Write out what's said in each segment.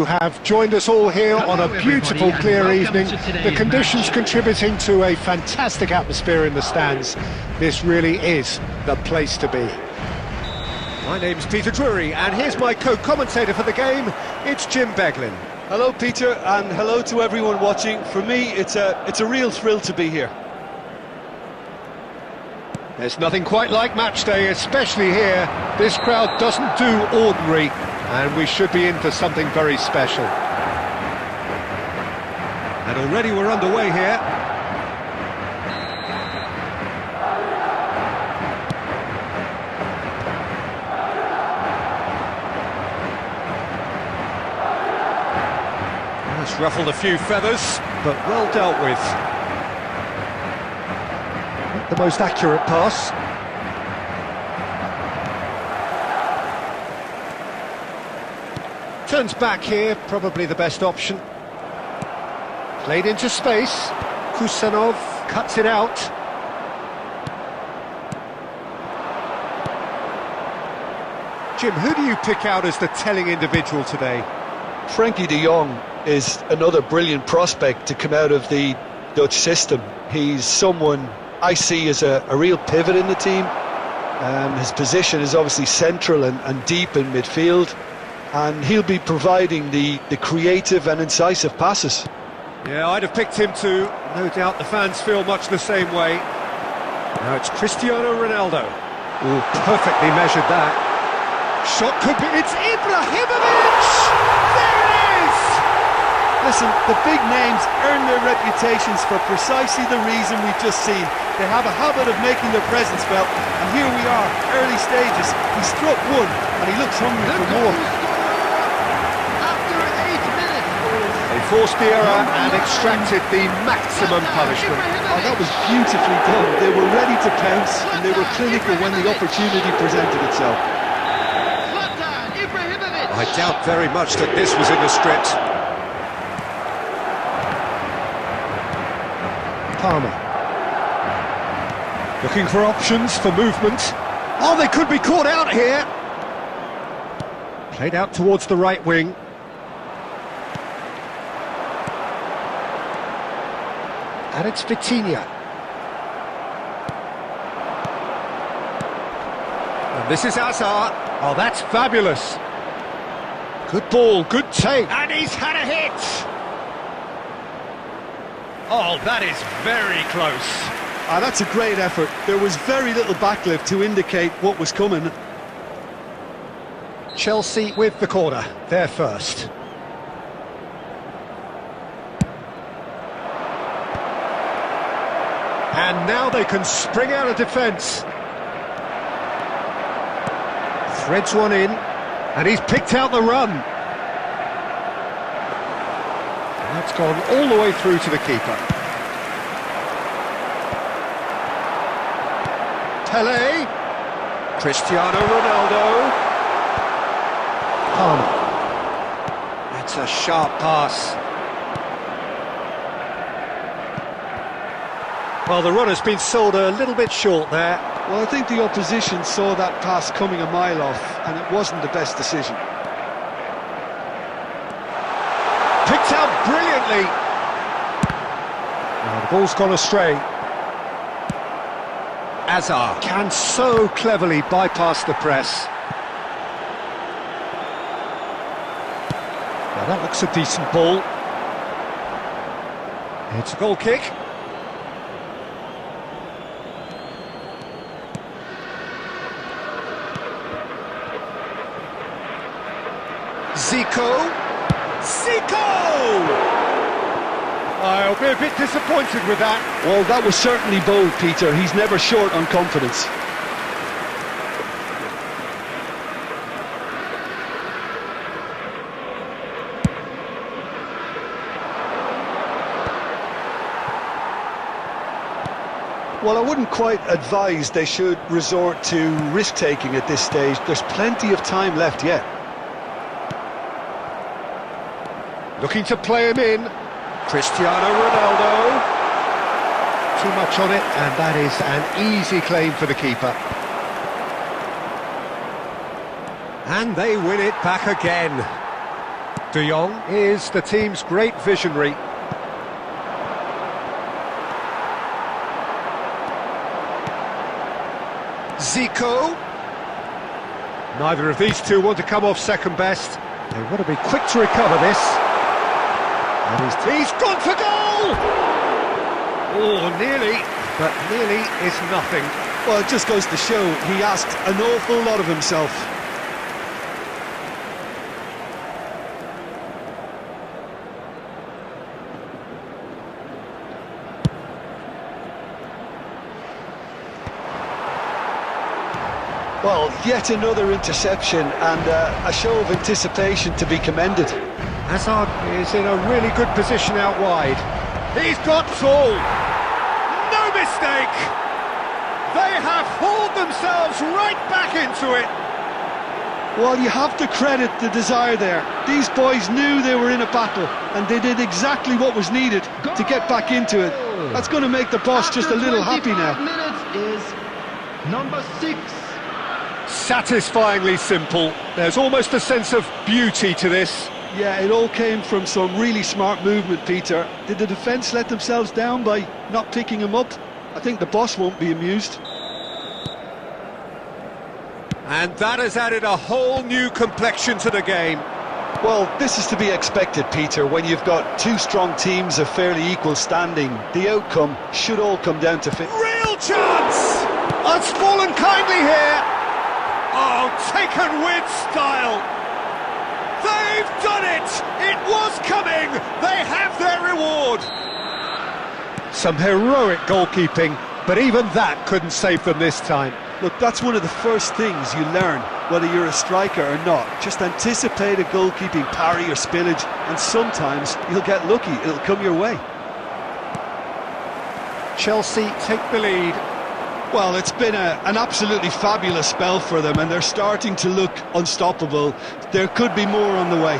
who have joined us all here on a beautiful, clear evening. The conditions contributing to a fantastic atmosphere in the stands. This really is the place to be. My name's Peter Drury, and here's my co-commentator for the game. It's Jim Beglin. Hello, Peter, and hello to everyone watching. For me, it's a real thrill to be here. There's nothing quite like match day, especially here. This crowd doesn't do ordinary, and we should be in for something very special. And already we're underway here. It's ruffled a few feathers, but well dealt with. Not the most accurate pass. Turns back here, probably the best option. Played into space. Kusanov cuts it out. Jim, who do you pick out as the telling individual today? Frankie de Jong is another brilliant prospect to come out of the Dutch system. He's someone I see as a real pivot in the team. His position is obviously central and deep in midfield, and he'll be providing the creative and incisive passes. Yeah, I'd have picked him too. No doubt the fans feel much the same way. Now it's Cristiano Ronaldo. Ooh, perfectly measured that. Shot could be... It's Ibrahimovic! There it is! Listen, the big names earn their reputations for precisely the reason we've just seen. They have a habit of making their presence felt, and here we are, early stages. He struck one, and he looks hungry for more. After 8 minutes. They forced the error and extracted the maximum punishment. Oh, that was beautifully done. They were ready to pounce, and they were clinical when the opportunity presented itself. I doubt very much that this was in the script. Palmer. Looking for options for movement. Oh, they could be caught out here. Played out towards the right wing. And it's Vitinha. And this is Hazard. Oh, that's fabulous. Good ball, good take. And he's had a hit. Oh, that is very close. Ah, that's a great effort. There was very little backlift to indicate what was coming. Chelsea with the corner. They're first. And now they can spring out of defence. Threads one in, and he's picked out the run. And that's gone all the way through to the keeper. Pele, Cristiano Ronaldo. Palmer. That's a sharp pass. Well, the run has been sold a little bit short there. Well, I think the opposition saw that pass coming a mile off, and it wasn't the best decision. Picked out brilliantly. Now the ball's gone astray. Hazard can so cleverly bypass the press. Now that looks a decent ball. It's a goal kick. Zico! I'll be a bit disappointed with that. Well, that was certainly bold, Peter. He's never short on confidence. Well, I wouldn't quite advise they should resort to risk-taking at this stage. There's plenty of time left yet. Looking to play him in. Cristiano Ronaldo. Too much on it, and that is an easy claim for the keeper. And they win it back again. De Jong is the team's great visionary. Zico. Neither of these two want to come off second best. They want to be quick to recover this. And he's gone for goal! Oh, nearly, but nearly is nothing. Well, it just goes to show he asked an awful lot of himself. Well, yet another interception and a show of anticipation to be commended. Hazard is in a really good position out wide. He's got all. No mistake! They have hauled themselves right back into it. Well, you have to credit the desire there. These boys knew they were in a battle and they did exactly what was needed to get back into it. That's going to make the boss just a little happy now. Minutes is number 6. Satisfyingly simple. There's almost a sense of beauty to this. Yeah, it all came from some really smart movement, Peter. Did the defence let themselves down by not picking him up? I think the boss won't be amused. And that has added a whole new complexion to the game. Well, this is to be expected, Peter, when you've got two strong teams of fairly equal standing. The outcome should all come down to fit. Real chance! It's fallen kindly here. Oh, taken with style. They've done it! It was coming! They have their reward! Some heroic goalkeeping, but even that couldn't save them this time. Look, that's one of the first things you learn, whether you're a striker or not. Just anticipate a goalkeeping parry or spillage, and sometimes you'll get lucky, it'll come your way. Chelsea take the lead. Well, it's been an absolutely fabulous spell for them, and they're starting to look unstoppable. There could be more on the way.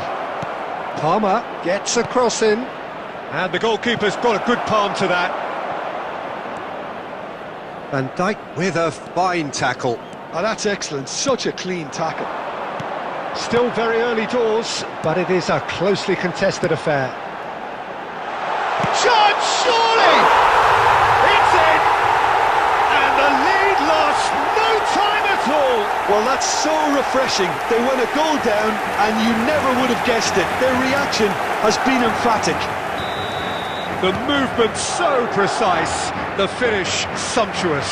Palmer gets a cross in, and the goalkeeper's got a good palm to that. Van Dijk with a fine tackle. Oh, that's excellent, such a clean tackle. Still very early doors, but it is a closely contested affair. Chance, surely! It's in! And the lead lost no time at all! Well, that's so refreshing. They went a goal down, and you never would have guessed it. Their reaction has been emphatic. The movement so precise, the finish sumptuous.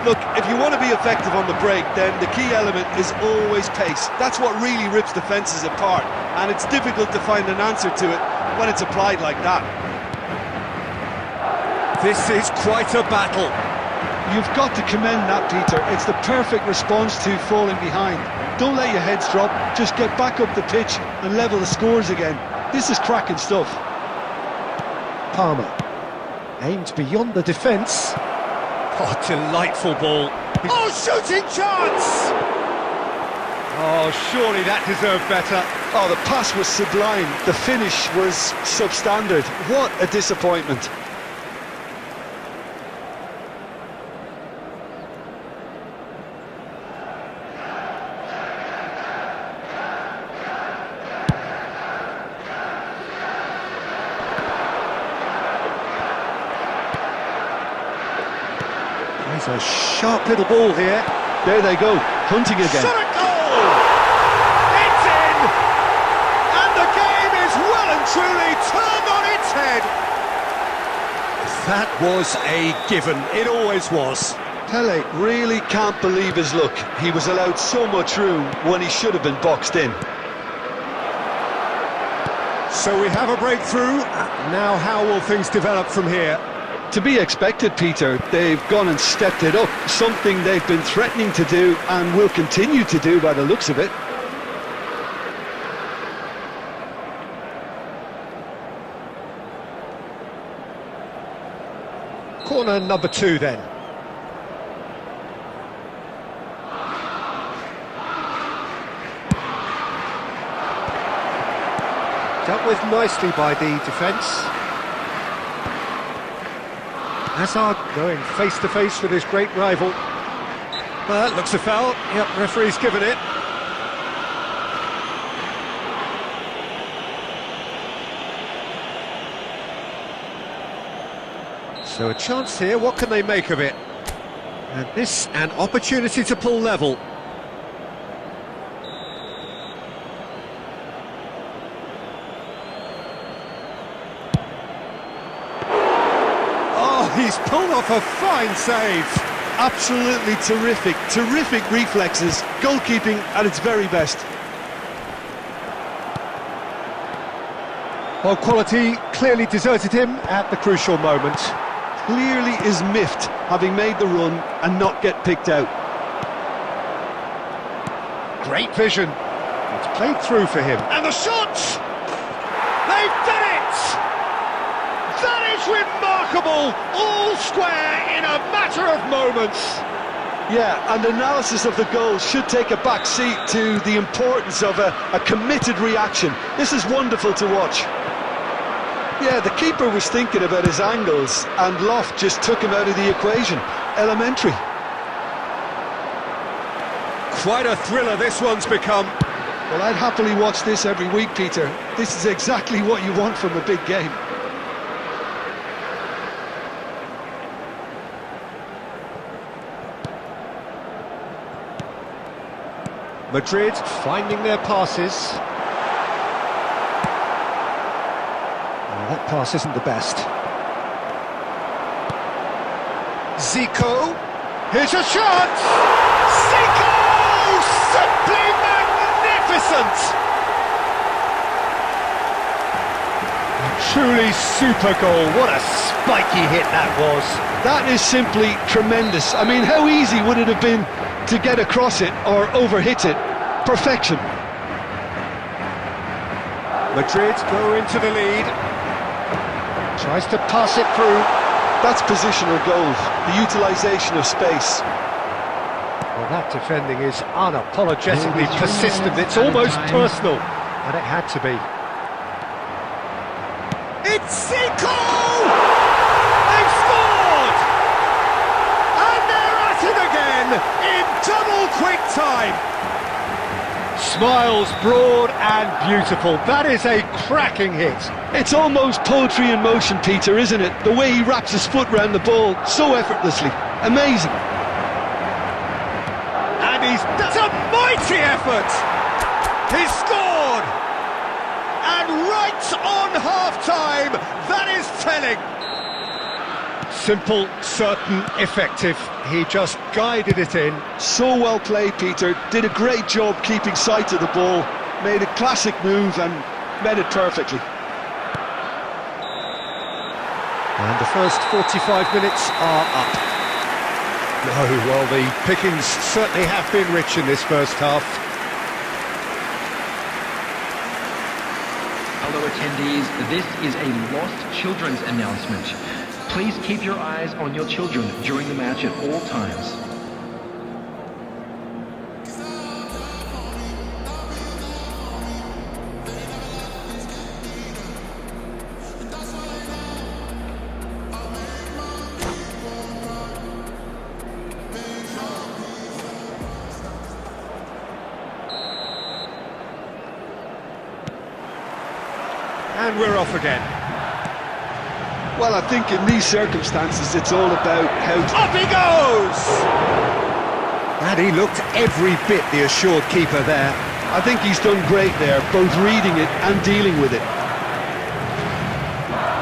Look, if you want to be effective on the break, then the key element is always pace. That's what really rips defences apart, and it's difficult to find an answer to it when it's applied like that. This is quite a battle. You've got to commend that, Peter. It's the perfect response to falling behind. Don't let your heads drop, just get back up the pitch and level the scores again. This is cracking stuff. Palmer aimed beyond the defence. Oh, delightful ball. Oh, shooting chance! Oh, surely that deserved better. Oh, the pass was sublime. The finish was substandard. What a disappointment. There's a sharp little ball here. There they go, hunting again. Shot at goal! It's in! And the game is well and truly turned on its head. That was a given. It always was. Pele really can't believe his luck. He was allowed so much room when he should have been boxed in. So we have a breakthrough. Now how will things develop from here? To be expected, Peter. They've gone and stepped it up, something they've been threatening to do and will continue to do by the looks of it. Corner number 2 then. Dealt with nicely by the defence. Hazard going face-to-face with his great rival. Looks a foul. Yep, referee's given it. So a chance here, what can they make of it? And this, an opportunity to pull level. Oh, he's pulled off a fine save. Absolutely terrific, terrific reflexes, goalkeeping at its very best. Well, quality clearly deserted him at the crucial moment. Clearly is miffed, having made the run and not get picked out. Great vision. It's played through for him. And the shot! They've done it! That is remarkable! All square in a matter of moments. Yeah, and analysis of the goal should take a back seat to the importance of a committed reaction. This is wonderful to watch. Yeah, the keeper was thinking about his angles, and Loft just took him out of the equation. Elementary. Quite a thriller this one's become. Well, I'd happily watch this every week, Peter. This is exactly what you want from a big game. Madrid finding their passes. That pass isn't the best. Zico. Here's a shot! Zico! Simply magnificent! A truly super goal. What a spiky hit that was. That is simply tremendous. I mean, how easy would it have been to get across it or overhit it? Perfection. Madrid go into the lead. Tries to pass it through. That's positional goals, the utilisation of space. Well, that defending is unapologetically persistent. It's almost personal, and it had to be. It's Zico! They've scored! And they're at it again in double quick time. Smiles broad and beautiful. That is a cracking hit. It's almost poetry in motion, Peter, isn't it? The way he wraps his foot round the ball so effortlessly. Amazing. And that's a mighty effort. He's scored. And right on half-time, that is telling. Simple, certain, effective. He just guided it in. So well played, Peter. Did a great job keeping sight of the ball. Made a classic move and met it perfectly. And the first 45 minutes are up. No, well, the pickings certainly have been rich in this first half. Hello attendees, this is a Lost Children's announcement. Please keep your eyes on your children during the match at all times. And we're off again. Well, I think in these circumstances it's all about how... Up he goes! And he looked every bit the assured keeper there. I think he's done great there, both reading it and dealing with it.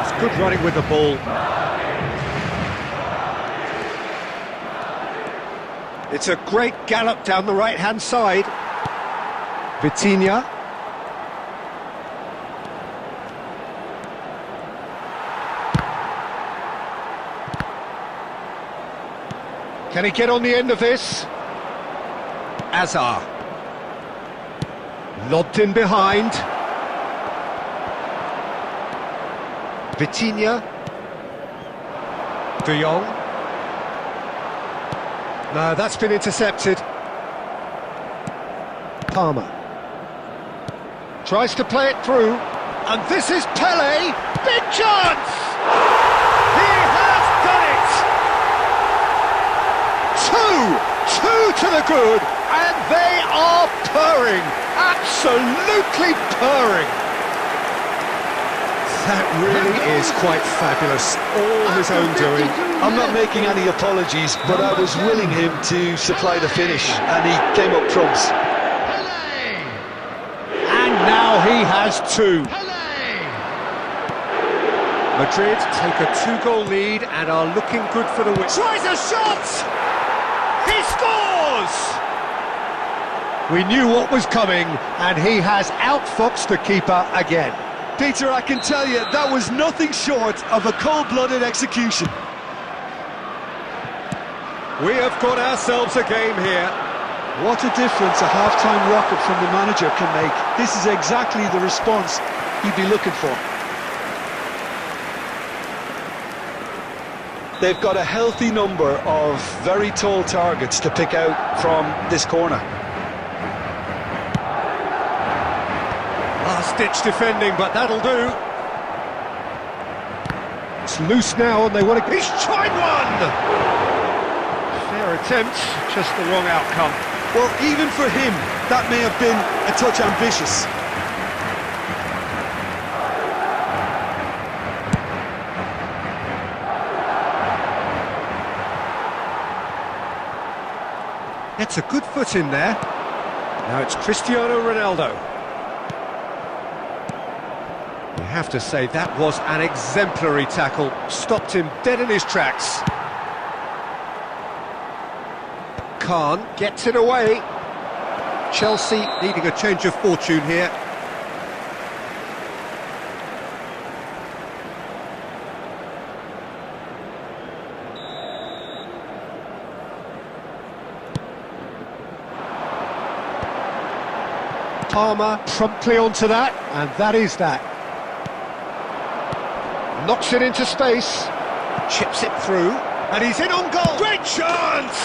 It's good running with the ball. It's a great gallop down the right-hand side. Vitinha. Can he get on the end of this? Azar. Lobbed in behind. Vitinha. De Jong. No, that's been intercepted. Palmer. Tries to play it through. And this is Pele. Big chance! He has done it! Two to the good, and they are purring, absolutely purring. That really is quite fabulous. All his own doing. I'm not making any apologies, but I was willing him to supply the finish, and he came up trumps. And now he has two. Madrid take a two-goal lead and are looking good for the win. Tries a shot! He scores! We knew what was coming, and he has outfoxed the keeper again. Peter, I can tell you, that was nothing short of a cold-blooded execution. We have got ourselves a game here. What a difference a half-time rocket from the manager can make. This is exactly the response he'd be looking for. They've got a healthy number of very tall targets to pick out from this corner. Last-ditch defending, but that'll do. It's loose now, and they want to... He's tried one! Fair attempt, just the wrong outcome. Well, even for him, that may have been a touch ambitious. Gets a good foot in there. Now it's Cristiano Ronaldo. We have to say that was an exemplary tackle. Stopped him dead in his tracks. Khan gets it away. Chelsea needing a change of fortune here. Palmer promptly onto that, and that is that. Knocks it into space, chips it through, and he's in on goal. Great chance!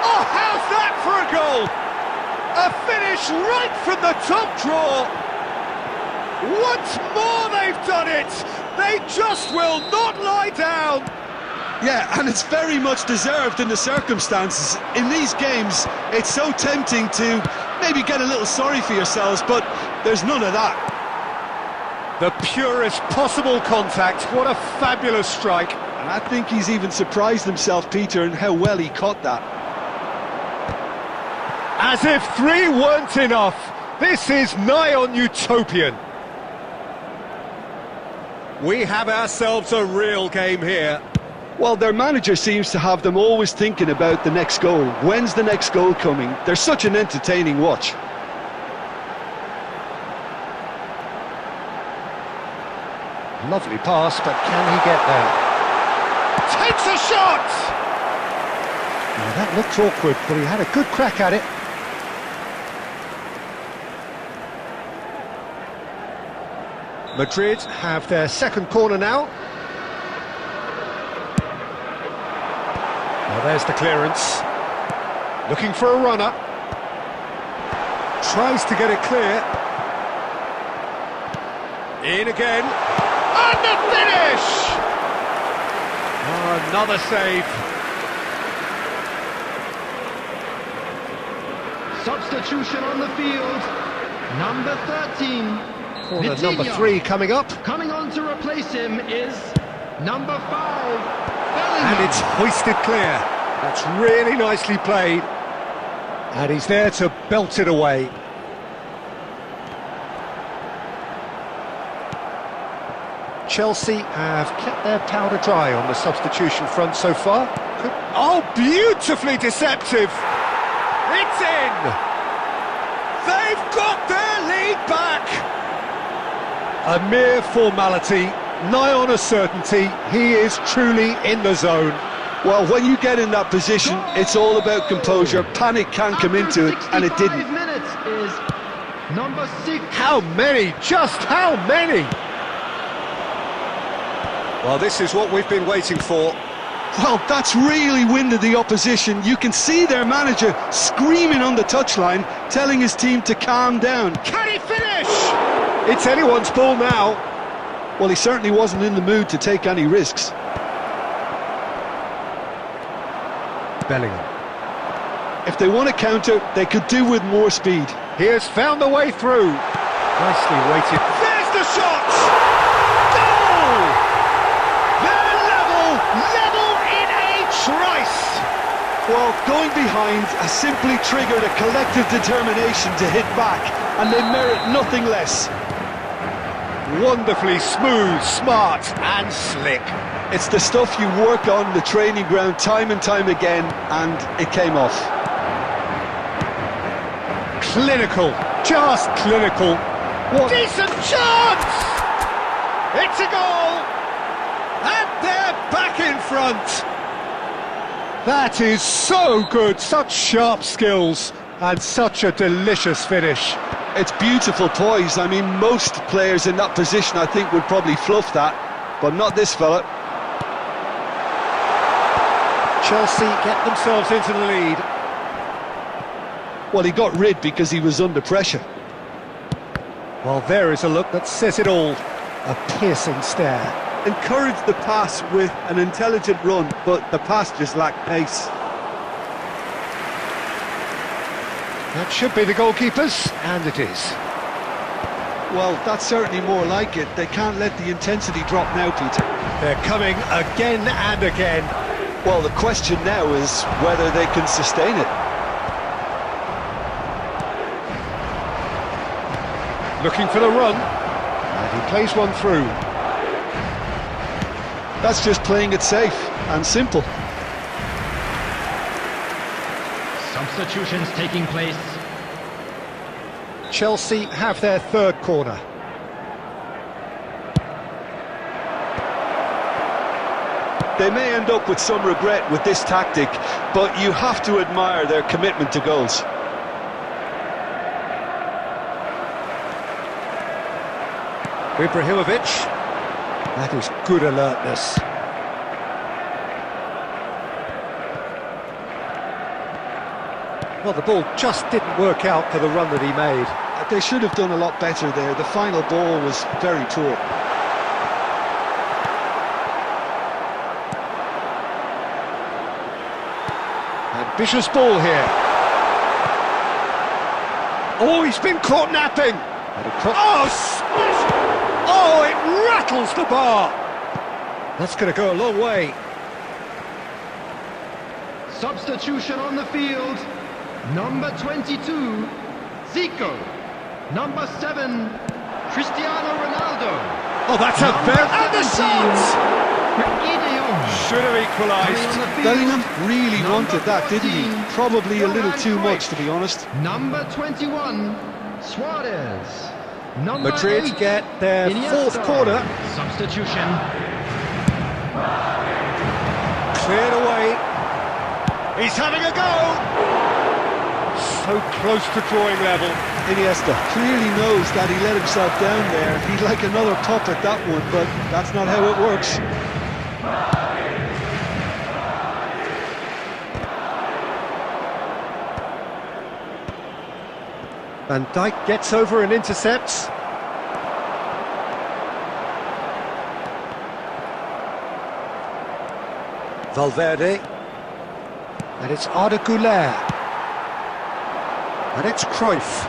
Oh, how's that for a goal? A finish right from the top draw. Once more they've done it. They just will not lie down. Yeah, and it's very much deserved in the circumstances. In these games, it's so tempting to maybe get a little sorry for yourselves, but there's none of that. The purest possible contact. What a fabulous strike. And I think he's even surprised himself, Peter, in how well he caught that. As if three weren't enough. This is nigh on utopian. We have ourselves a real game here. Well, their manager seems to have them always thinking about the next goal. When's the next goal coming? They're such an entertaining watch. Lovely pass, but can he get there? Takes a shot! Now, that looked awkward, but he had a good crack at it. Madrid have their second corner now. Now there's the clearance. Looking for a runner. Tries to get it clear. In again. And the finish! Oh, another save. Substitution on the field. Number 13. Corner Vitinha. number 3 coming up. Coming on to replace him is number 5. And it's hoisted clear. That's really nicely played. And he's there to belt it away. Chelsea have kept their powder dry on the substitution front so far. Oh, beautifully deceptive. It's in. They've got their lead back. A mere formality, nigh on a certainty. He is truly in the zone. Well, when you get in that position, it's all about composure. Panic can come into it, and it didn't. 65 minutes is number 6. How many? Just how many? Well, this is what we've been waiting for. Well, that's really winded the opposition. You can see their manager screaming on the touchline, telling his team to calm down. Can he finish? It's anyone's ball now. Well, he certainly wasn't in the mood to take any risks. Bellingham. If they want to counter, they could do with more speed. He has found the way through. Nicely weighted. There's the shot! Well, going behind has simply triggered a collective determination to hit back, and they merit nothing less. Wonderfully smooth, smart and slick. It's the stuff you work on the training ground time and time again, and it came off. Clinical, just clinical. What? Decent chance! It's a goal! And they're back in front! That is so good, such sharp skills and such a delicious finish. It's beautiful poise. I mean, most players in that position I think would probably fluff that, but not this fella. Chelsea get themselves into the lead. Well, he got rid because he was under pressure. Well, there is a look that says it all. A piercing stare. Encouraged the pass with an intelligent run, but the pass just lacked pace. That should be the goalkeepers, and it is. Well, that's certainly more like it. They can't let the intensity drop now, Peter. They're coming again and again. Well, the question now is whether they can sustain it. Looking for the run, and he plays one through. That's just playing it safe and simple. Substitutions taking place. Chelsea have their third corner. They may end up with some regret with this tactic, but you have to admire their commitment to goals. Ibrahimovic. That is good alertness. Well, the ball just didn't work out for the run that he made. They should have done a lot better there. The final ball was very poor. Ambitious ball here. Oh, he's been caught napping. Oh, smash! Oh, it rattles the bar. That's going to go a long way. Substitution on the field. Number 22, Zico. Number 7, Cristiano Ronaldo. Oh, that's a very... And the shot! Should have equalised. Bellingham really wanted that, didn't he? Probably a little too much, to be honest. Number 21, Suarez. Number Madrid 8, get their Iniesta. fourth corner. Substitution. Cleared away. He's having a go. So close to drawing level. Iniesta clearly knows that he let himself down there. He'd like another pop at that one, but that's not how it works. Van Dijk gets over and intercepts. Valverde. And it's Urtiqli. And it's Cruyff.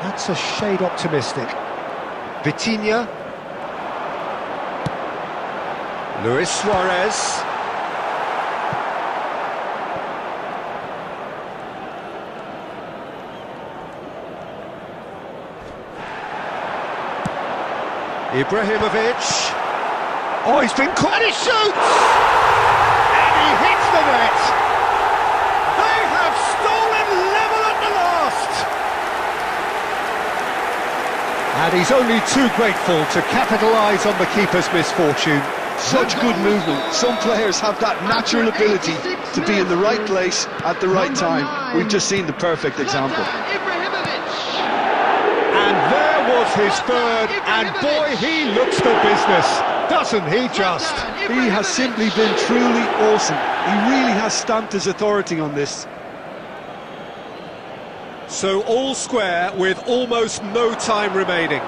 That's a shade optimistic. Vitinha. Luis Suarez. Ibrahimovic. Oh, he's been caught and he shoots! And he hits the net! They have stolen level at the last! And he's only too grateful to capitalise on the keeper's misfortune. Such good movement. Some players have that natural ability to be in the right place at the right time. We've just seen the perfect example. And there was his third, and boy, he looks the business, doesn't he just? He has simply been truly awesome. He really has stamped his authority on this. So all square with almost no time remaining.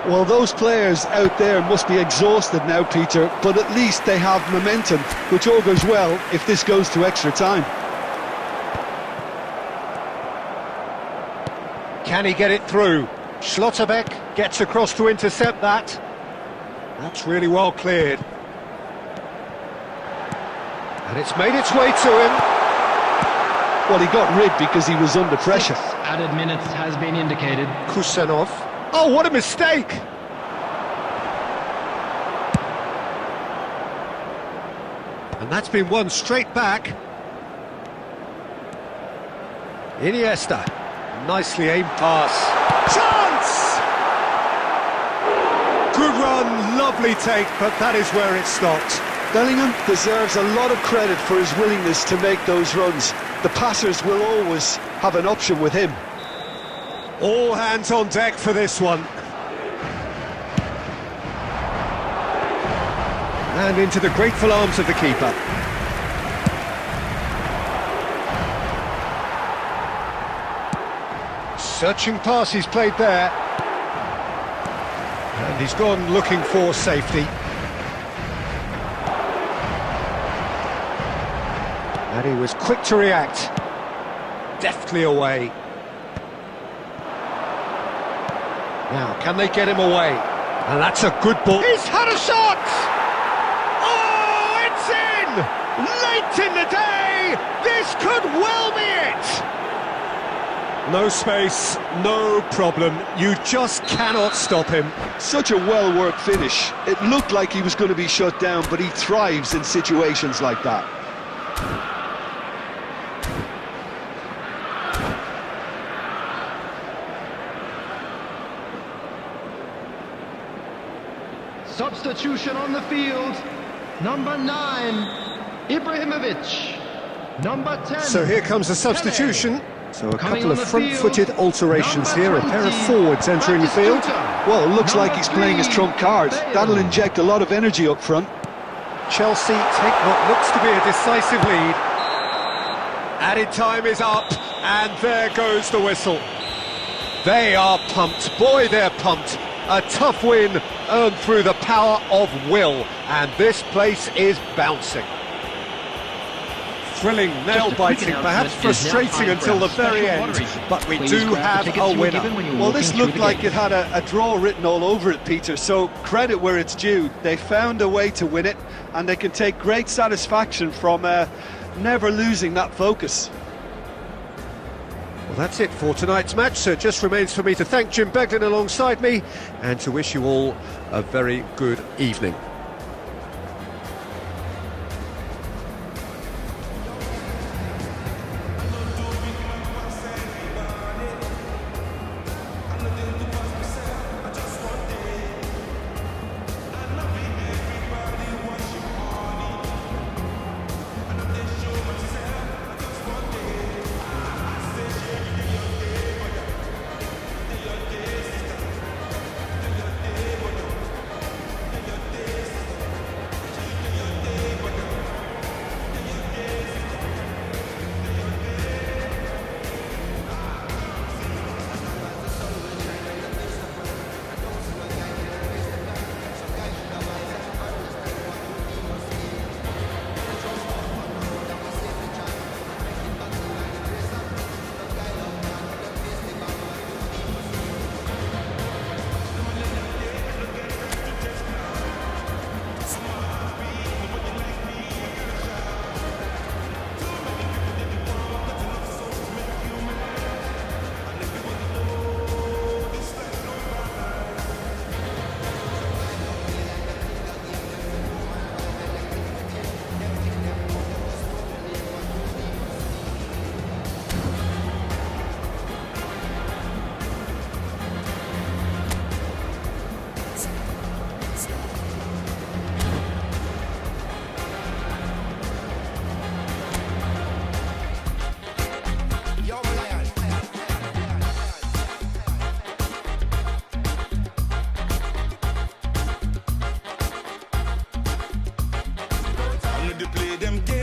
Well, those players out there must be exhausted now, Peter, but at least they have momentum, which all goes well if this goes to extra time. Can he get it through? Schlotterbeck gets across to intercept that. That's really well cleared. And it's made its way to him. Well, he got rid because he was under pressure. 6 added minutes has been indicated. Kusanov. Oh, what a mistake! And that's been won straight back. Iniesta. Nicely aimed pass. Chance! Good run, lovely take, but that is where it stopped. Bellingham deserves a lot of credit for his willingness to make those runs. The passers will always have an option with him. All hands on deck for this one. And into the grateful arms of the keeper. Searching pass he's played there. And he's gone looking for safety. And he was quick to react. Deftly away. Now, can they get him away? And that's a good ball. He's had a shot! Oh, it's in! Late in the day! This could well be it! No space, no problem. You just cannot stop him. Such a well-worked finish. It looked like he was going to be shut down, but he thrives in situations like that. Substitution on the field. Number 9, Ibrahimovic. Number 10. So here comes the substitution. So a Coming couple on of the front-footed field, alterations here. A pair of 20, forwards entering the field. Well, it looks like Number he's playing his 3, trump card. Bale. That'll inject a lot of energy up front. Chelsea take what looks to be a decisive lead. Added time is up, and there goes the whistle. They are pumped. Boy, they're pumped. A tough win earned through the power of will, and this place is bouncing. Thrilling, nail-biting, perhaps frustrating until the very end, but we do have a winner. Well, this looked like it had a draw written all over it, Peter, so credit where it's due. They found a way to win it, and they can take great satisfaction from never losing that focus. Well, that's it for tonight's match, so it just remains for me to thank Jim Beglin alongside me and to wish you all a very good evening. Play them games.